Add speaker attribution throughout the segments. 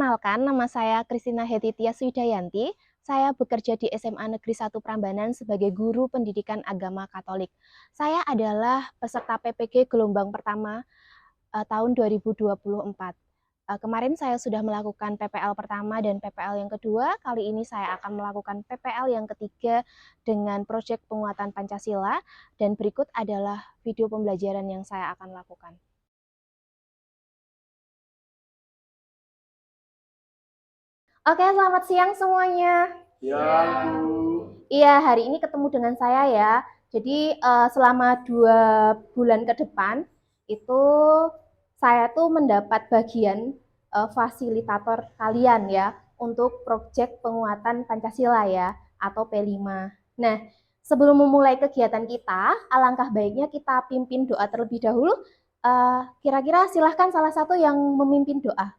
Speaker 1: Perkenalkan, nama saya Christina Hetitia Swidayanti. Saya bekerja di SMA Negeri 1 Prambanan sebagai guru pendidikan agama Katolik. Saya adalah peserta PPG gelombang pertama tahun 2024. Kemarin saya sudah melakukan PPL pertama dan PPL yang kedua. Kali ini saya akan melakukan PPL yang ketiga dengan proyek penguatan Pancasila. Dan berikut adalah video pembelajaran yang saya akan lakukan. Oke, selamat siang semuanya.
Speaker 2: Ya, Bu.
Speaker 1: Iya, hari ini ketemu dengan saya ya. Jadi selama 2 bulan ke depan itu saya tuh mendapat bagian fasilitator kalian ya untuk proyek penguatan Pancasila ya atau P5. Nah, sebelum memulai kegiatan kita, alangkah baiknya kita pimpin doa terlebih dahulu. Kira-kira silahkan salah satu yang memimpin doa.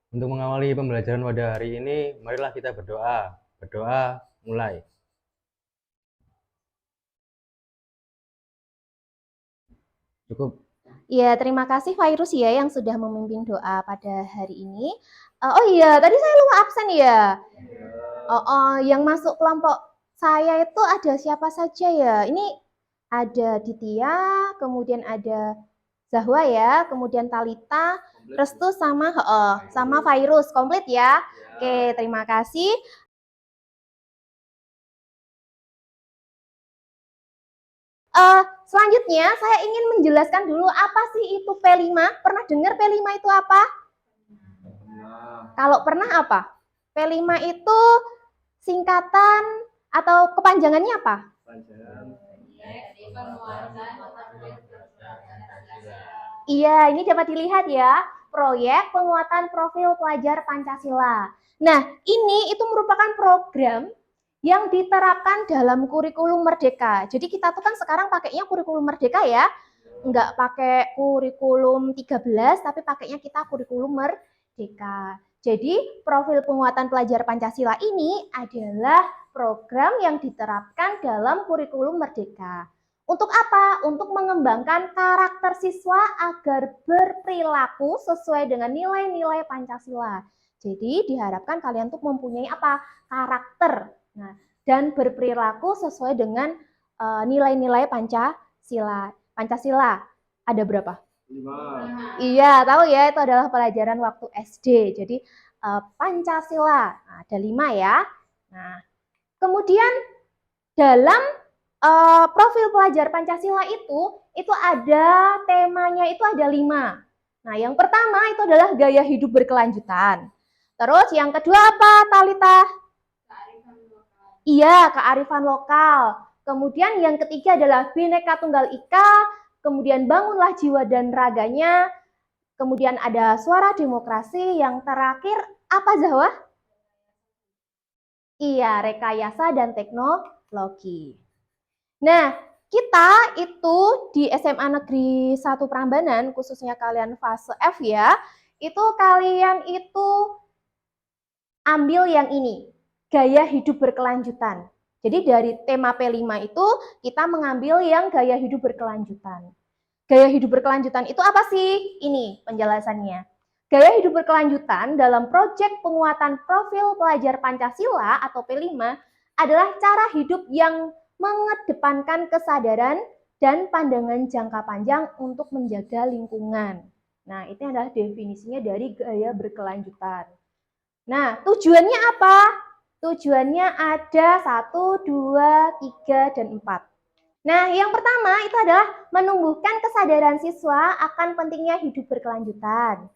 Speaker 2: Untuk mengawali pembelajaran pada hari ini, marilah kita berdoa. Berdoa, mulai. Cukup.
Speaker 1: Ya, terima kasih Virus ya yang sudah memimpin doa pada hari ini. Oh iya, tadi saya lupa absen ya. Yang masuk kelompok saya itu ada siapa saja ya? Ini ada Ditya, kemudian ada Zahwa ya, kemudian Talita, Restu sama Virus. Komplit ya? Oke, terima kasih. Selanjutnya saya ingin menjelaskan dulu apa sih itu P5. Pernah dengar P5 itu apa? Kalau pernah apa? P5 itu singkatan atau kepanjangannya apa? Iya, ini dapat dilihat ya. Proyek penguatan profil pelajar Pancasila. Nah, ini itu merupakan program yang diterapkan dalam kurikulum Merdeka. Jadi kita tuh kan sekarang pakainya kurikulum Merdeka ya. Nggak pakai kurikulum 13, tapi pakainya kita kurikulum Merdeka. Jadi profil penguatan pelajar Pancasila ini adalah program yang diterapkan dalam kurikulum Merdeka. Untuk apa? Untuk mengembangkan karakter siswa agar berperilaku sesuai dengan nilai-nilai Pancasila. Jadi diharapkan kalian tuh mempunyai apa? Karakter. Nah, dan berperilaku sesuai dengan nilai-nilai Pancasila. Pancasila ada berapa? 5. Iya, tahu ya, itu adalah pelajaran waktu SD. Jadi Pancasila ada 5 ya. Nah, kemudian dalam profil pelajar Pancasila itu ada temanya itu ada 5. Nah, yang pertama itu adalah gaya hidup berkelanjutan. Terus yang kedua apa, Talita? Kearifan lokal. Iya, kearifan lokal. Kemudian yang ketiga adalah Bhinneka Tunggal Ika, kemudian bangunlah jiwa dan raganya, kemudian ada suara demokrasi, yang terakhir apa, Zahwa? Iya, rekayasa dan teknologi. Nah, kita itu di SMA Negeri 1 Prambanan, khususnya kalian fase F ya, itu kalian itu ambil yang ini, gaya hidup berkelanjutan. Jadi dari tema P5 itu kita mengambil yang gaya hidup berkelanjutan. Gaya hidup berkelanjutan itu apa sih? Ini penjelasannya. Gaya hidup berkelanjutan dalam proyek penguatan profil pelajar Pancasila atau P5 adalah cara hidup yang mengedepankan kesadaran dan pandangan jangka panjang untuk menjaga lingkungan. Nah, itu adalah definisinya dari gaya berkelanjutan. Nah, tujuannya apa? Tujuannya ada 1, 2, 3, dan 4. Nah, yang pertama itu adalah menumbuhkan kesadaran siswa akan pentingnya hidup berkelanjutan.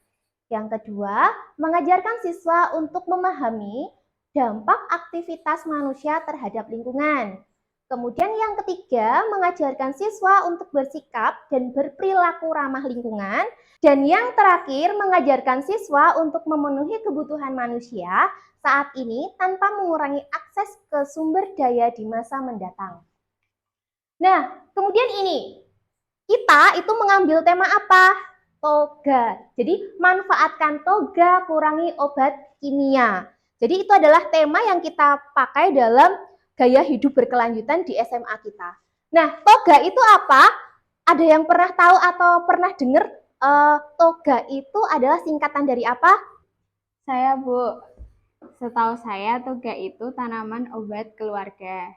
Speaker 1: Yang kedua, mengajarkan siswa untuk memahami dampak aktivitas manusia terhadap lingkungan. Kemudian yang ketiga, mengajarkan siswa untuk bersikap dan berperilaku ramah lingkungan. Dan yang terakhir, mengajarkan siswa untuk memenuhi kebutuhan manusia saat ini tanpa mengurangi akses ke sumber daya di masa mendatang. Nah, kemudian ini, kita itu mengambil tema apa? Toga. Jadi, manfaatkan toga, kurangi obat kimia. Jadi, itu adalah tema yang kita pakai dalam gaya hidup berkelanjutan di SMA kita. Nah, toga itu apa? Ada yang pernah tahu atau pernah dengar toga itu adalah singkatan dari apa?
Speaker 3: Saya, Bu. Setahu saya, toga itu tanaman obat keluarga.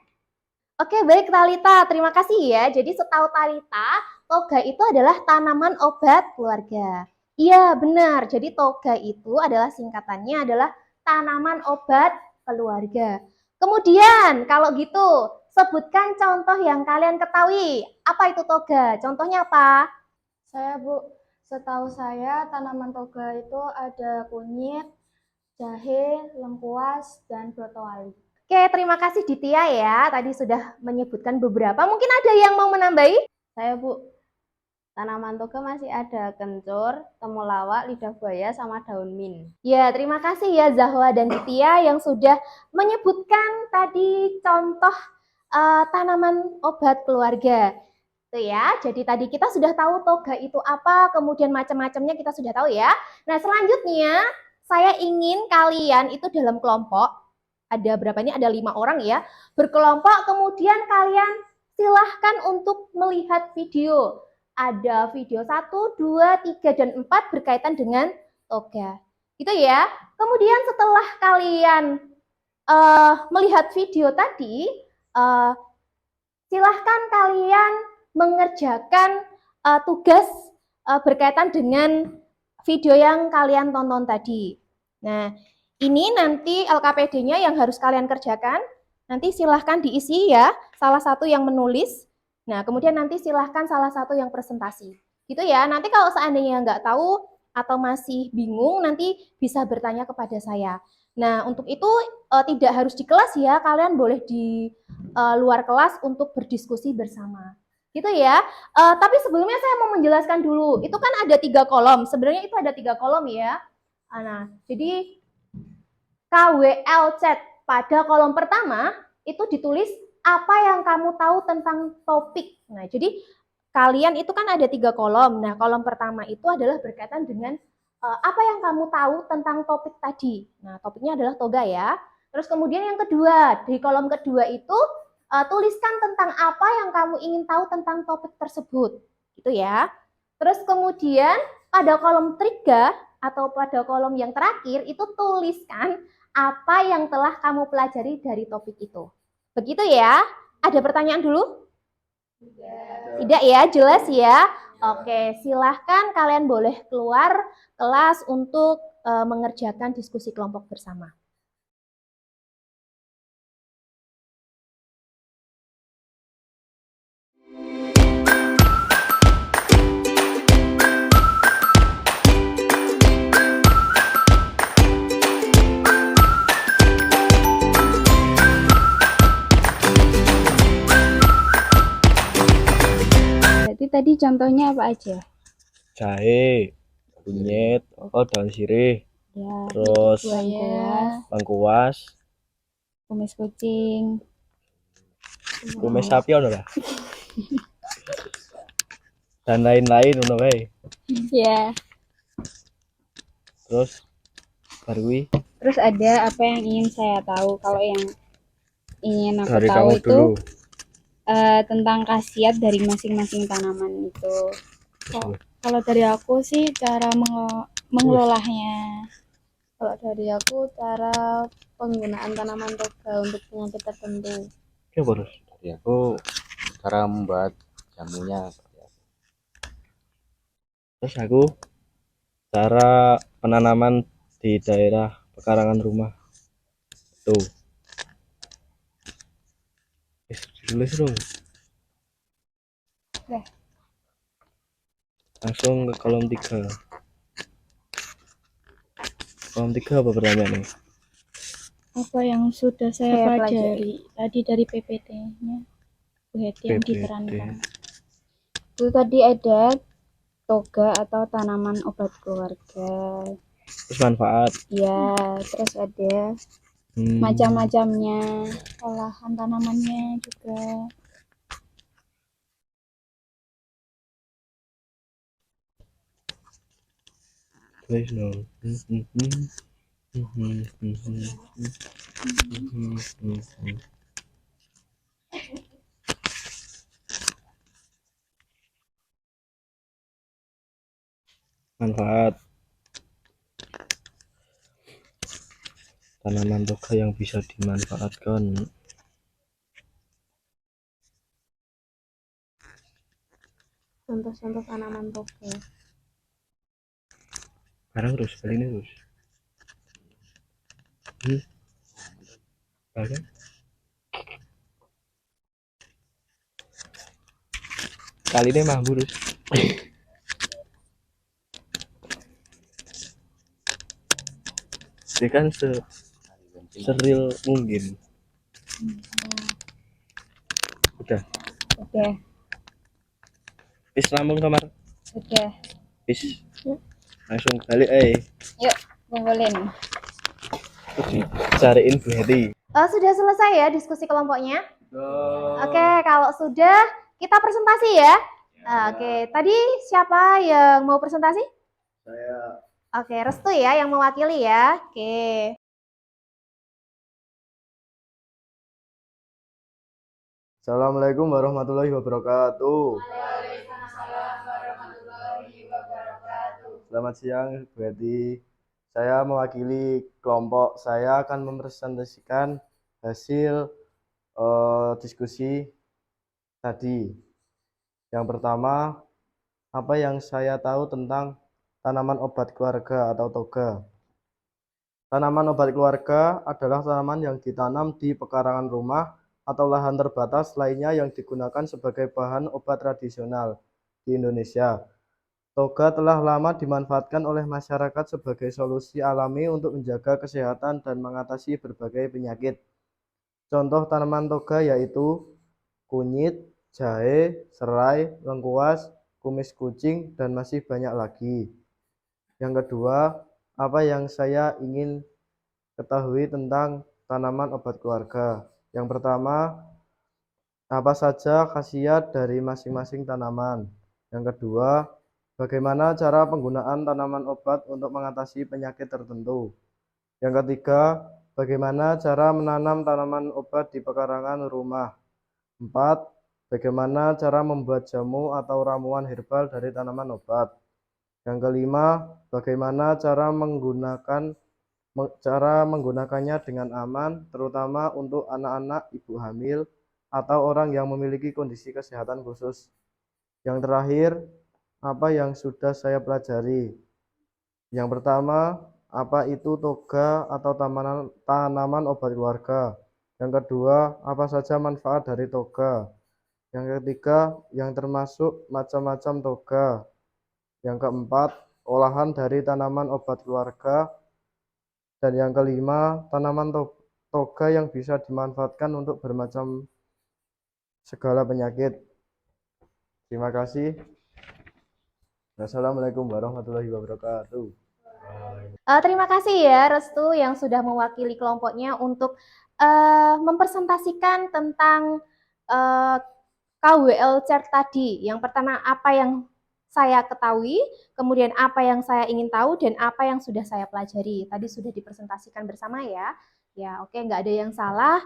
Speaker 1: Oke, baik Talita. Terima kasih ya. Jadi setahu Talita, toga itu adalah tanaman obat keluarga. Iya, benar. Jadi toga itu adalah singkatannya adalah tanaman obat keluarga. Kemudian, kalau gitu, sebutkan contoh yang kalian ketahui. Apa itu toga? Contohnya apa?
Speaker 3: Saya, Bu. Setahu saya, tanaman toga itu ada kunyit, jahe, lengkuas, dan brotowali.
Speaker 1: Oke, terima kasih Ditya ya. Tadi sudah menyebutkan beberapa. Mungkin ada yang mau menambahi?
Speaker 3: Saya, Bu. Tanaman toga masih ada kencur, temulawak, lidah buaya, sama daun mint.
Speaker 1: Ya, terima kasih ya Zahwa dan Ditya yang sudah menyebutkan tadi contoh tanaman obat keluarga. Itu ya. Jadi tadi kita sudah tahu toga itu apa, kemudian macam-macamnya kita sudah tahu ya. Nah, selanjutnya saya ingin kalian itu dalam kelompok, ada berapa ini? Ada 5 orang ya, berkelompok, kemudian kalian silahkan untuk melihat video. Ada video 1, 2, 3, dan 4 berkaitan dengan toga. Gitu ya. Kemudian setelah kalian melihat video tadi, silahkan kalian mengerjakan tugas berkaitan dengan video yang kalian tonton tadi. Nah, ini nanti LKPD-nya yang harus kalian kerjakan. Nanti silahkan diisi ya, salah satu yang menulis. Nah, kemudian nanti silahkan salah satu yang presentasi. Gitu ya, nanti kalau seandainya nggak tahu atau masih bingung, nanti bisa bertanya kepada saya. Nah, untuk itu tidak harus di kelas ya, kalian boleh di luar kelas untuk berdiskusi bersama. Gitu ya. Tapi sebelumnya saya mau menjelaskan dulu. Itu kan ada 3 kolom. Sebenarnya itu ada 3 kolom ya. Nah, jadi KWL chat pada kolom pertama itu ditulis apa yang kamu tahu tentang topik. Nah, jadi kalian itu kan ada 3 kolom. Nah, kolom pertama itu adalah berkaitan dengan apa yang kamu tahu tentang topik tadi. Nah, topiknya adalah toga ya. Terus kemudian yang kedua, di kolom kedua itu tuliskan tentang apa yang kamu ingin tahu tentang topik tersebut. Gitu ya. Terus kemudian pada kolom 3 atau pada kolom yang terakhir itu tuliskan apa yang telah kamu pelajari dari topik itu. Begitu ya. Ada pertanyaan dulu? Tidak ya, jelas ya. Oke, silahkan kalian boleh keluar kelas untuk mengerjakan diskusi kelompok bersama.
Speaker 3: Berarti tadi contohnya apa aja?
Speaker 4: Jahe, kunyit, daun sirih,
Speaker 3: Ya,
Speaker 4: terus
Speaker 3: lengkuas,
Speaker 4: lengkuas,
Speaker 3: kumis kucing,
Speaker 4: kumis sapi ono lah. Dan lain-lain ono kae.
Speaker 3: ya.
Speaker 4: Terus baru kuwi
Speaker 3: Terus ada apa yang ingin saya tahu? Kalau yang ingin aku
Speaker 4: dari
Speaker 3: tahu
Speaker 4: kamu
Speaker 3: itu
Speaker 4: dulu.
Speaker 3: tentang khasiat dari masing-masing tanaman itu. Kalau dari aku sih cara mengelolanya. Kalau dari aku cara penggunaan tanaman toga untuk penyakit tertentu.
Speaker 4: Oke, terus.
Speaker 5: Dari aku cara membuat jamunya.
Speaker 4: Terus aku cara penanaman di daerah pekarangan rumah. Tuh. Tulis dong.
Speaker 3: Oke.
Speaker 4: Langsung ke kolom 3. Kolom 3 apa pertanyaannya?
Speaker 3: Apa yang sudah saya
Speaker 1: Saya
Speaker 3: pelajari tadi dari PPT-nya Bu Heti yang
Speaker 4: PPT.
Speaker 3: diterangkan. Itu tadi ada toga atau tanaman obat keluarga.
Speaker 4: Terus manfaat.
Speaker 3: Ya, terus ada macam-macamnya, olahan tanamannya juga.
Speaker 4: Tulis dong. Manfaat. Tanaman toga yang bisa dimanfaatkan.
Speaker 1: Contoh-contoh tanaman toga.
Speaker 4: Sekarang terus kali ini terus. Oke. Kali ini mampu terus. Dia kan seril mungkin. Udah.
Speaker 3: Udah,
Speaker 4: Wis lambung kamar.
Speaker 3: udah.
Speaker 4: Wis. Langsung balik
Speaker 3: Yuk, kumpulin.
Speaker 4: cariin Bu Heti.
Speaker 1: Sudah selesai ya diskusi kelompoknya? Oke, kalau sudah kita presentasi ya. Oke, tadi siapa yang mau presentasi?
Speaker 4: Saya.
Speaker 1: Oke, Restu ya yang mewakili ya. Oke.
Speaker 4: Assalamualaikum warahmatullahi wabarakatuh. Selamat siang Bu Heti. Saya mewakili kelompok. Saya akan mempresentasikan hasil diskusi tadi. Yang pertama, apa yang saya tahu tentang tanaman obat keluarga atau toga. Tanaman obat keluarga adalah tanaman yang ditanam di pekarangan rumah atau lahan terbatas lainnya yang digunakan sebagai bahan obat tradisional di Indonesia. Toga telah lama dimanfaatkan oleh masyarakat sebagai solusi alami untuk menjaga kesehatan dan mengatasi berbagai penyakit. Contoh tanaman toga yaitu kunyit, jahe, serai, lengkuas, kumis kucing, dan masih banyak lagi. Yang kedua, apa yang saya ingin ketahui tentang tanaman obat keluarga. Yang pertama, apa saja khasiat dari masing-masing tanaman. Yang kedua, bagaimana cara penggunaan tanaman obat untuk mengatasi penyakit tertentu. Yang ketiga, bagaimana cara menanam tanaman obat di pekarangan rumah. 4. Bagaimana cara membuat jamu atau ramuan herbal dari tanaman obat. Yang kelima, bagaimana cara menggunakannya dengan aman, terutama untuk anak-anak, ibu hamil, atau orang yang memiliki kondisi kesehatan khusus. Yang terakhir, apa yang sudah saya pelajari. Yang pertama, apa itu toga atau tanaman obat keluarga. Yang kedua, apa saja manfaat dari toga. Yang ketiga, yang termasuk macam-macam toga. Yang keempat, olahan dari tanaman obat keluarga. Dan yang kelima, tanaman toga yang bisa dimanfaatkan untuk bermacam segala penyakit. Terima kasih. Wassalamualaikum warahmatullahi wabarakatuh.
Speaker 1: Terima kasih ya Restu yang sudah mewakili kelompoknya untuk mempresentasikan tentang KWL Chart tadi. Yang pertama apa yang saya ketahui, kemudian apa yang saya ingin tahu, dan apa yang sudah saya pelajari. Tadi sudah dipresentasikan bersama ya. Ya oke, nggak ada yang salah,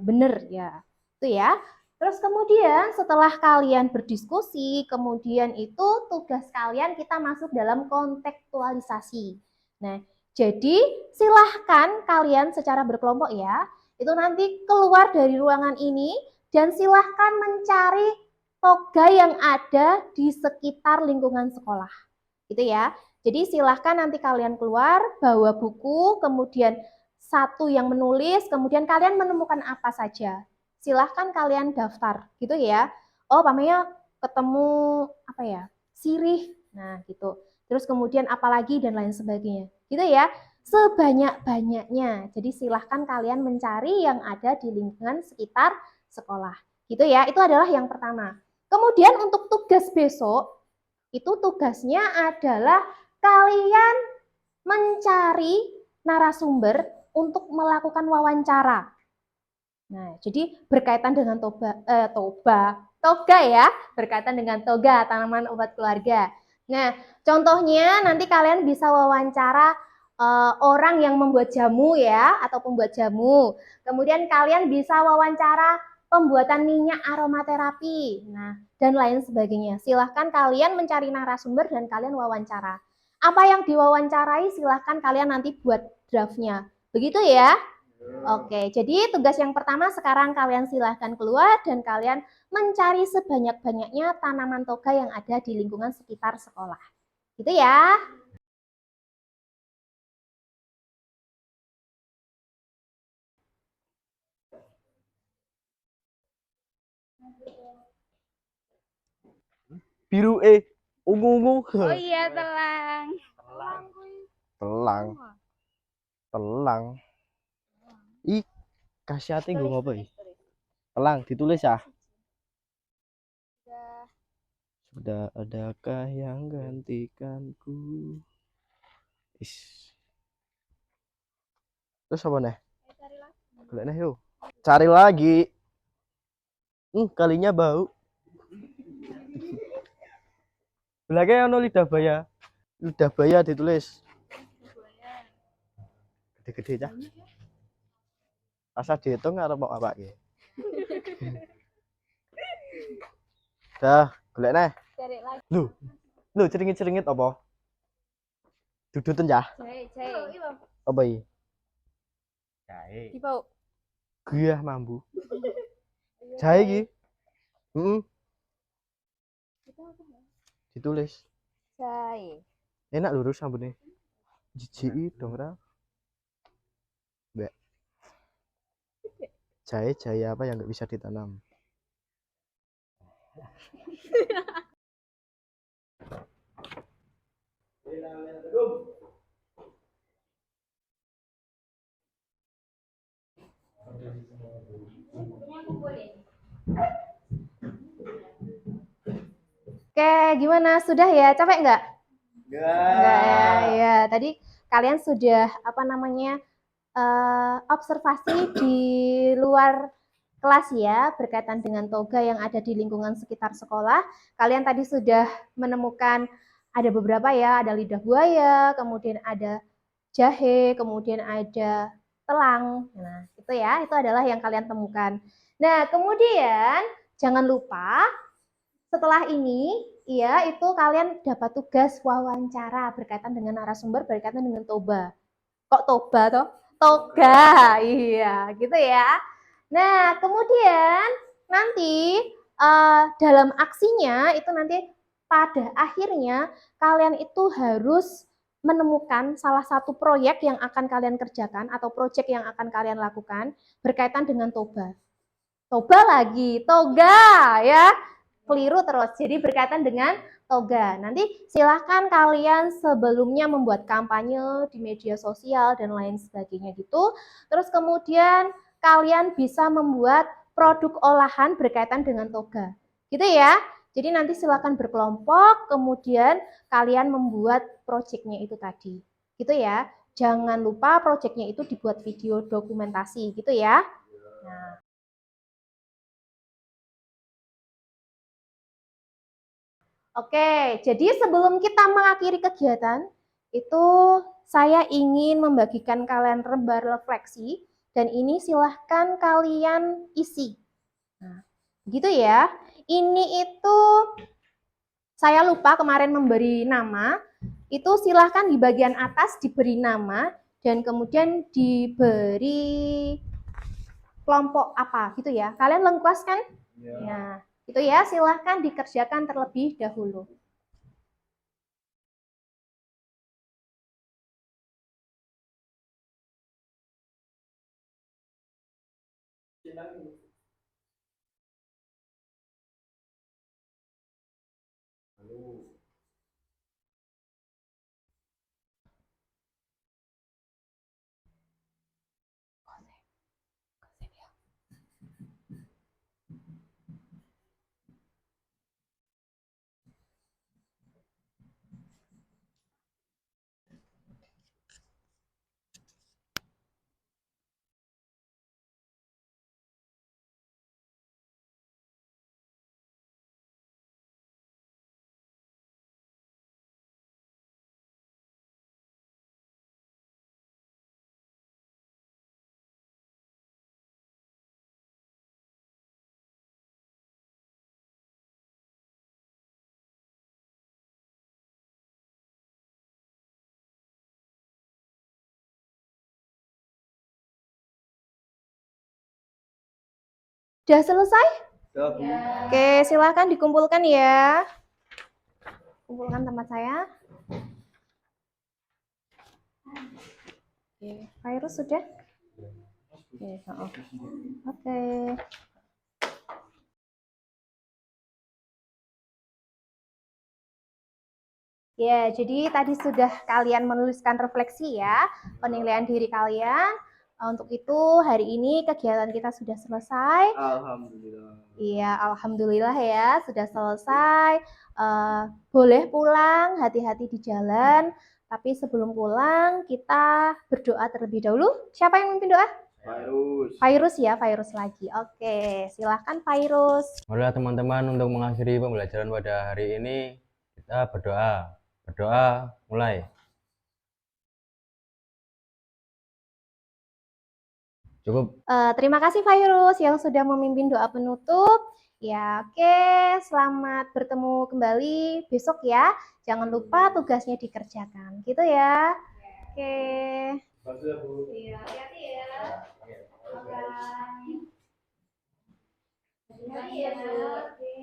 Speaker 1: bener ya. Itu ya. Terus kemudian setelah kalian berdiskusi, kemudian itu tugas kalian kita masuk dalam kontekstualisasi. Nah, jadi silahkan kalian secara berkelompok ya, itu nanti keluar dari ruangan ini dan silahkan mencari toga yang ada di sekitar lingkungan sekolah. Gitu ya. Jadi silahkan nanti kalian keluar, bawa buku, kemudian satu yang menulis, kemudian kalian menemukan apa saja. Silahkan kalian daftar, gitu ya. Oh, pamannya ketemu apa ya? Sirih. Nah, gitu. Terus kemudian apalagi dan lain sebagainya. Gitu ya. Sebanyak-banyaknya. Jadi silahkan kalian mencari yang ada di lingkungan sekitar sekolah. Gitu ya. Itu adalah yang pertama. Kemudian untuk tugas besok, itu tugasnya adalah kalian mencari narasumber untuk melakukan wawancara. Nah, jadi berkaitan dengan toga ya, berkaitan dengan toga, tanaman obat keluarga. Nah, contohnya nanti kalian bisa wawancara orang yang membuat jamu ya, atau pembuat jamu. Kemudian kalian bisa wawancara pembuatan minyak aromaterapi, nah, dan lain sebagainya. Silahkan kalian mencari narasumber dan kalian wawancara. Apa yang diwawancarai silahkan kalian nanti buat draftnya. Begitu ya? Oke, jadi tugas yang pertama sekarang kalian silahkan keluar dan kalian mencari sebanyak-banyaknya tanaman toga yang ada di lingkungan sekitar sekolah. Gitu ya.
Speaker 4: Biru ungu.
Speaker 3: Oh iya, telang.
Speaker 4: Telang. Telang. Ih, kasih hati gue apa ya? Telang ditulis ya. Sudah adakah yang gantikanku? Is. Terus apa nih? Golek nih yuk. Cari lagi. Kalinya bau. Belakangnya ono lidah baya. Lidah baya ditulis. Gede-gede cah. Asa dihitung arep mau apa ya? Dah, golek nih.
Speaker 3: Cari lagi.
Speaker 4: Lu ceringit-ceringit apa? Dudutan ya?
Speaker 3: Jahe.
Speaker 4: Apa iki?
Speaker 3: Di bau.
Speaker 4: Guyah mambu. Jahe iki. Ditulis.
Speaker 3: Jahe.
Speaker 4: Enak lurus sambune. Jijiki dong ra. Mbak. Jahe apa yang nggak bisa ditanam?
Speaker 1: Oke, gimana? Sudah ya? Capek nggak? Enggak ya, ya. Tadi kalian sudah observasi di luar kelas ya berkaitan dengan toga yang ada di lingkungan sekitar sekolah. Kalian tadi sudah menemukan ada beberapa ya, ada lidah buaya, kemudian ada jahe, kemudian ada telang. Nah, itu ya, itu adalah yang kalian temukan. Nah, kemudian jangan lupa setelah ini, ya itu kalian dapat tugas wawancara berkaitan dengan narasumber berkaitan dengan toba. Kok toba toh? Toga, iya, gitu ya. Nah, kemudian nanti dalam aksinya itu nanti pada akhirnya kalian itu harus menemukan salah satu proyek yang akan kalian kerjakan atau proyek yang akan kalian lakukan berkaitan dengan toba. Toba lagi, toga ya. Keliru terus. Jadi berkaitan dengan toga. Nanti silahkan kalian sebelumnya membuat kampanye di media sosial dan lain sebagainya gitu. Terus kemudian kalian bisa membuat produk olahan berkaitan dengan toga. Gitu ya. Jadi nanti silahkan berkelompok, kemudian kalian membuat proyeknya itu tadi. Gitu ya. Jangan lupa proyeknya itu dibuat video dokumentasi gitu ya. Nah. Oke, jadi sebelum kita mengakhiri kegiatan, itu saya ingin membagikan kalian lembar refleksi, dan ini silahkan kalian isi. Nah, gitu ya. Ini itu saya lupa kemarin memberi nama, itu silahkan di bagian atas diberi nama, dan kemudian diberi kelompok apa gitu ya. Kalian lengkuas kan? Ya. Itu ya, silahkan dikerjakan terlebih dahulu. Udah selesai?
Speaker 4: Udah, Bu.
Speaker 1: Oke, silahkan dikumpulkan ya. Kumpulkan tempat saya. Oke, virus sudah? Oke, Oke. Ya, jadi tadi sudah kalian menuliskan refleksi ya, penilaian diri kalian. Untuk itu hari ini kegiatan kita sudah selesai.
Speaker 4: Alhamdulillah.
Speaker 1: Iya, alhamdulillah ya, sudah selesai. Boleh pulang, hati-hati di jalan. Tapi sebelum pulang, kita berdoa terlebih dahulu. Siapa yang memimpin doa?
Speaker 4: Virus.
Speaker 1: Virus ya, virus lagi. Oke, silahkan virus.
Speaker 2: Marilah teman-teman untuk mengakhiri pembelajaran pada hari ini kita berdoa. Berdoa mulai. Cukup.
Speaker 1: Terima kasih Virus yang sudah memimpin doa penutup. Ya, oke. Selamat bertemu kembali besok ya. Jangan lupa tugasnya dikerjakan. Gitu ya. Oke.
Speaker 4: Makasih ya, Bu.
Speaker 1: Iya, hati-hati ya. Oke. Hati-hati ya. Oke.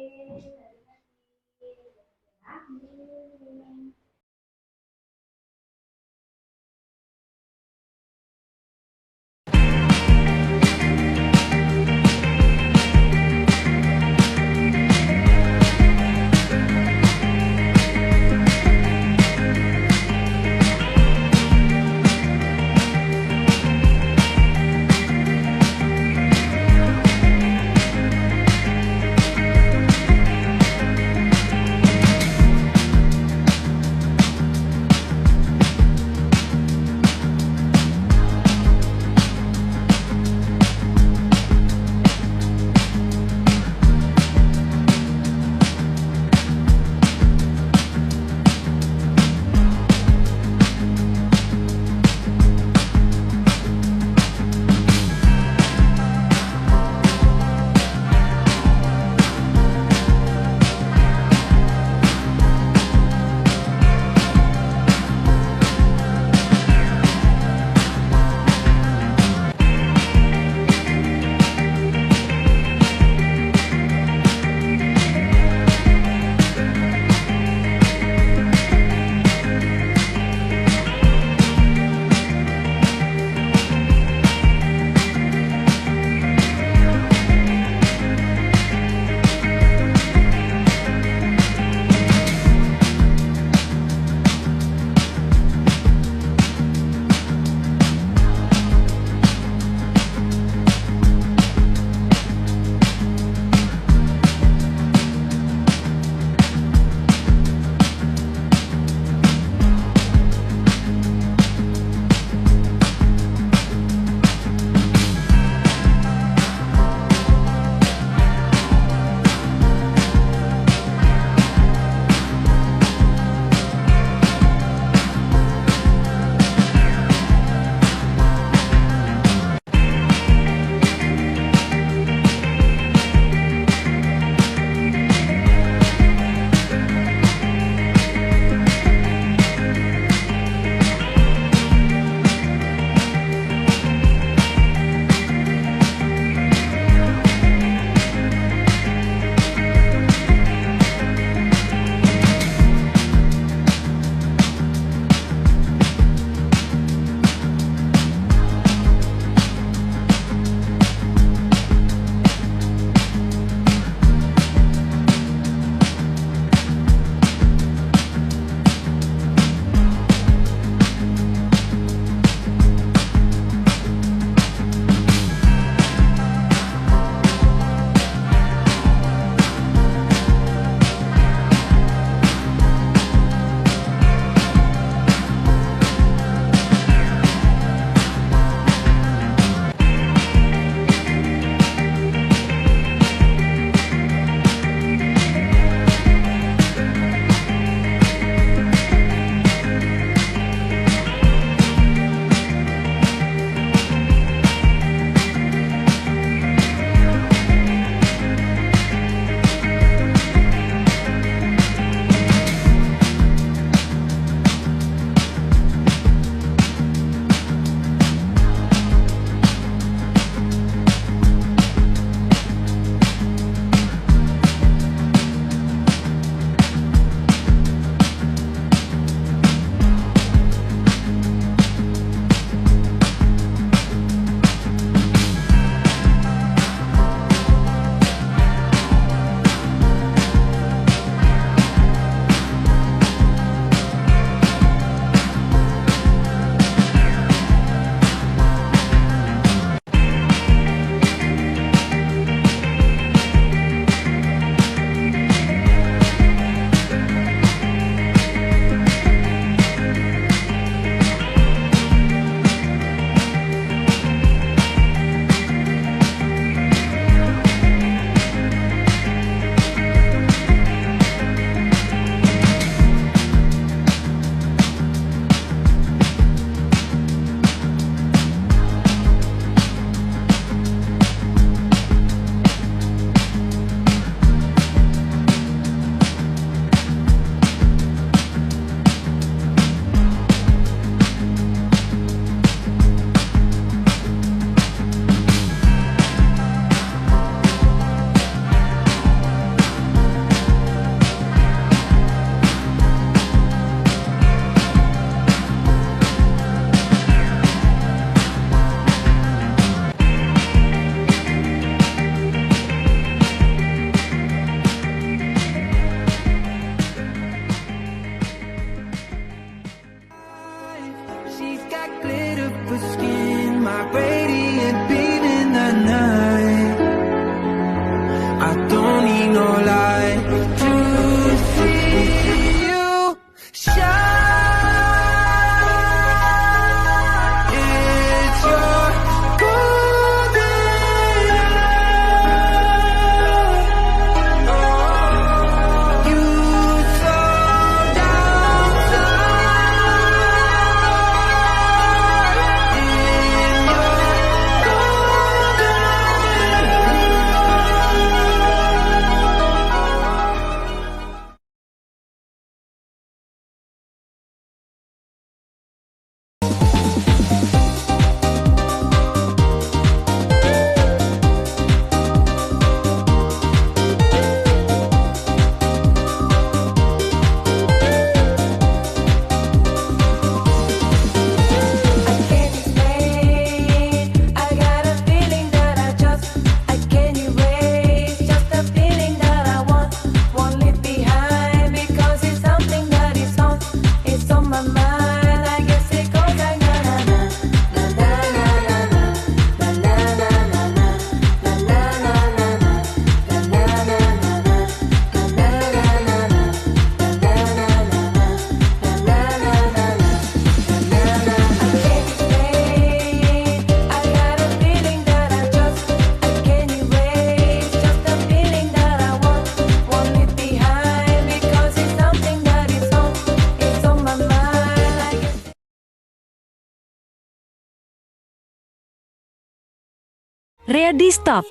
Speaker 6: Ready stop.